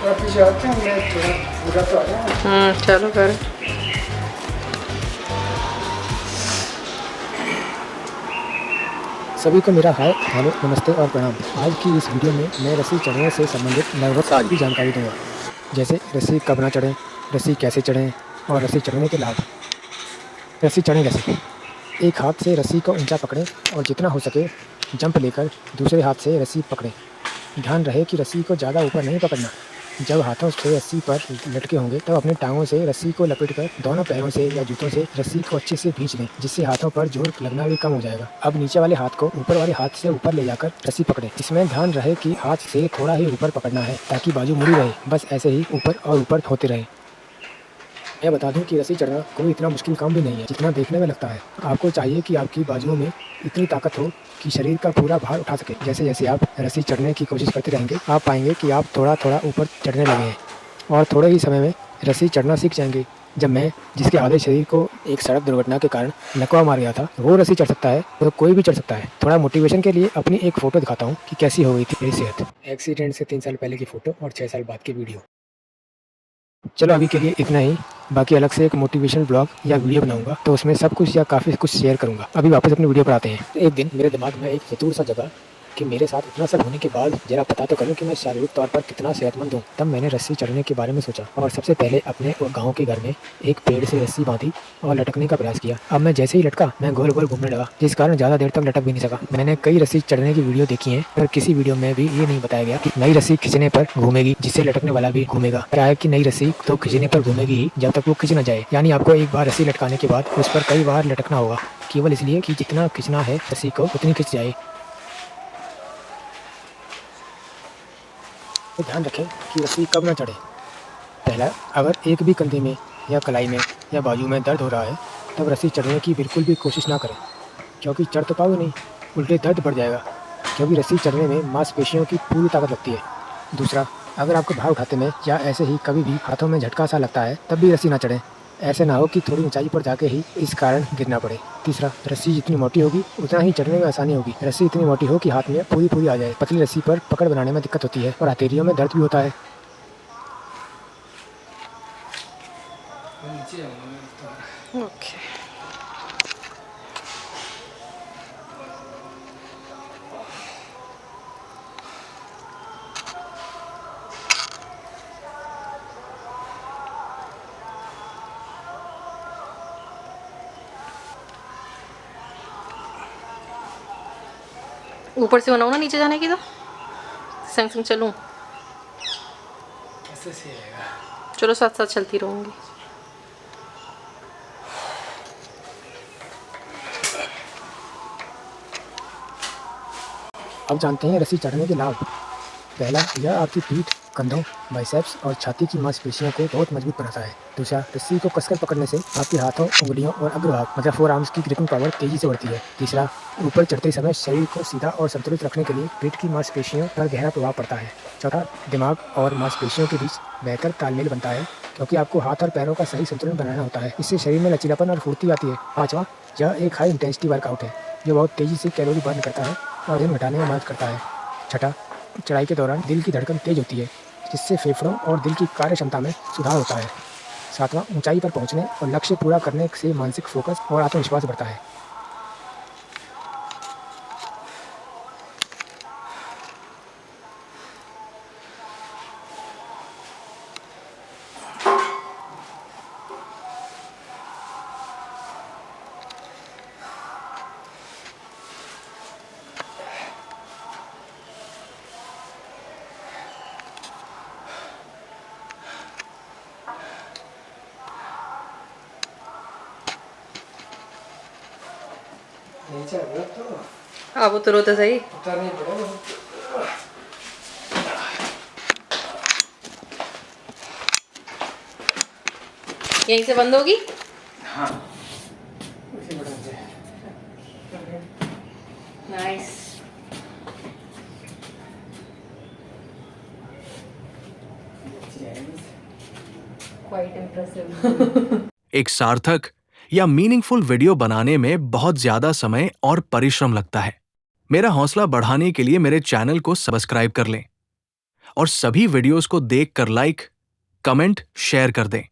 थोड़ा पीछे आते हैं, मैं थोड़ा पूरा तो आ जाए। चलो कर। सभी को मेरा हाय, हेलो, नमस्ते और प्रणाम। आज की इस वीडियो में मैं रस्सी चढ़ने से संबंधित लगभग सारी जानकारी दूंगा, जैसे रस्सी कब ना चढ़ें, रस्सी कैसे चढ़ें और रस्सी चढ़ने के लाभ। रस्सी चढ़ें कैसे? एक हाथ से रस्सी को ऊंचा पकड़ें और जितना हो सके जंप लेकर दूसरे हाथ से रस्सी पकड़ें। ध्यान रहे कि रस्सी को ज़्यादा ऊपर नहीं पकड़ना। जब हाथों से रस्सी पर लटके होंगे तब अपनी टांगों से रस्सी को लपेटकर दोनों पैरों से या जूतों से रस्सी को अच्छे से खींच लें, जिससे हाथों पर जोर लगना भी कम हो जाएगा। अब नीचे वाले हाथ को ऊपर वाले हाथ से ऊपर ले जाकर रस्सी पकड़ें। इसमें ध्यान रहे कि हाथ से थोड़ा ही ऊपर पकड़ना है ताकि बाजू मुड़ी रहे। बस ऐसे ही ऊपर और ऊपर होते रहे। मैं बता दूं कि रस्सी चढ़ना कोई इतना मुश्किल काम भी नहीं है जितना देखने में लगता है। आपको चाहिए कि आपकी बाजुओं में इतनी ताकत हो कि शरीर का पूरा भार उठा सके। जैसे जैसे आप रस्सी चढ़ने की कोशिश करते रहेंगे, आप पाएंगे कि आप थोड़ा थोड़ा ऊपर चढ़ने लगे हैं और थोड़े ही समय में रस्सी चढ़ना सीख जाएंगे। जब मैं, जिसके आधे शरीर को एक सड़क दुर्घटना के कारण लकवा मार गया था, वो रस्सी चढ़ सकता है तो कोई भी चढ़ सकता है। थोड़ा मोटिवेशन के लिए अपनी एक फ़ोटो दिखाता हूँ कि कैसी हो गई थी मेरी सेहत। एक्सीडेंट से 3 साल पहले की फ़ोटो और 6 साल बाद की वीडियो। चलो अभी के लिए इतना ही। बाकी अलग से एक मोटिवेशन ब्लॉग या वीडियो बनाऊंगा तो उसमें सब कुछ या काफ़ी कुछ शेयर करूंगा। अभी वापस अपनी वीडियो पर आते हैं। एक दिन मेरे दिमाग में एक फितूर सा जगह कि मेरे साथ इतना सब होने के बाद जरा पता तो करूं कि मैं शारीरिक तौर पर कितना सेहतमंद हूँ। तब मैंने रस्सी चढ़ने के बारे में सोचा और सबसे पहले अपने गाँव के घर में एक पेड़ से रस्सी बांधी और लटकने का प्रयास किया। अब मैं जैसे ही लटका मैं गोल गोल घूमने लगा, जिस कारण ज़्यादा देर तक लटक भी नहीं सका। मैंने कई रस्सी चढ़ने की वीडियो देखी है पर किसी वीडियो में भी ये नहीं बताया गया कि नई रस्सी खींचने पर घूमेगी जिससे लटकने वाला भी घूमेगा। क्या है कि नई रस्सी तो खींचने पर घूमेगी ही जब तक वो खींच न जाए, यानी आपको एक बार रस्सी लटकाने के बाद उस पर कई बार लटकना होगा, केवल इसलिए कि जितना खींचना है रस्सी को उतनी खींच जाए। तो ध्यान रखें कि रस्सी कब ना चढ़े। पहला, अगर एक भी कंधे में या कलाई में या बाजू में दर्द हो रहा है तब रस्सी चढ़ने की बिल्कुल भी कोशिश ना करें, क्योंकि चढ़ तो पाओगे नहीं, उल्टे दर्द बढ़ जाएगा, क्योंकि रस्सी चढ़ने में मांसपेशियों की पूरी ताकत लगती है। दूसरा, अगर आपको भार उठाते में या ऐसे ही कभी भी हाथों में झटका सा लगता है तब भी रस्सी ना चढ़ें। ऐसे ना हो कि थोड़ी ऊंचाई पर जाके ही इस कारण गिरना पड़े। तीसरा, रस्सी जितनी मोटी होगी उतना ही चढ़ने में आसानी होगी। रस्सी इतनी मोटी हो कि हाथ में पूरी पूरी आ जाए। पतली रस्सी पर पकड़ बनाने में दिक्कत होती है और हथेलियों में दर्द भी होता है। ओके। ऊपर से बनाऊँ ना नीचे जाने की, तो संग संग चलूँ? ऐसे सही रहेगा। चलो साथ साथ चलती रहूँगी। अब जानते हैं रस्सी चढ़ने के लाभ। पहला, यह आपकी पीठ, कंधों, बाइसेप्स और छाती की मांसपेशियों को बहुत मजबूत बनाता है। दूसरा, रस्सी को कसकर पकड़ने से आपके हाथों, उंगलियों और अग्रभाग मतलब फोर आर्म्स की ग्रिपिंग पावर तेजी से बढ़ती है। तीसरा, ऊपर चढ़ते समय शरीर को सीधा और संतुलित रखने के लिए पीठ की मांसपेशियों पर गहरा प्रभाव पड़ता है। चौथा, दिमाग और मांसपेशियों के बीच बेहतर तालमेल बनता है, क्योंकि आपको हाथ और पैरों का सही संतुलन बनाना होता है। इससे शरीर में लचीलापन और फुर्ती आती है। पाँचवा, यह एक हाई इंटेंसिटी वर्कआउट है जो बहुत तेज़ी से कैलोरी बर्न करता है और वजन घटाने में मदद करता है। छठा, चढ़ाई के दौरान दिल की धड़कन तेज होती है, जिससे फेफड़ों और दिल की कार्य क्षमता में सुधार होता है। सातवां, ऊंचाई पर पहुंचने और लक्ष्य पूरा करने से मानसिक फोकस और आत्मविश्वास बढ़ता है। नीचे तो अब उतरो तो सही। उतरनी पड़ेगा। यहीं से बंद होगी? हाँ, उसी बटन से। नाइस। Quite impressive. एक सार्थक या मीनिंगफुल वीडियो बनाने में बहुत ज्यादा समय और परिश्रम लगता है। मेरा हौसला बढ़ाने के लिए मेरे चैनल को सब्सक्राइब कर लें और सभी वीडियोस को देखकर लाइक, कमेंट, शेयर कर दें।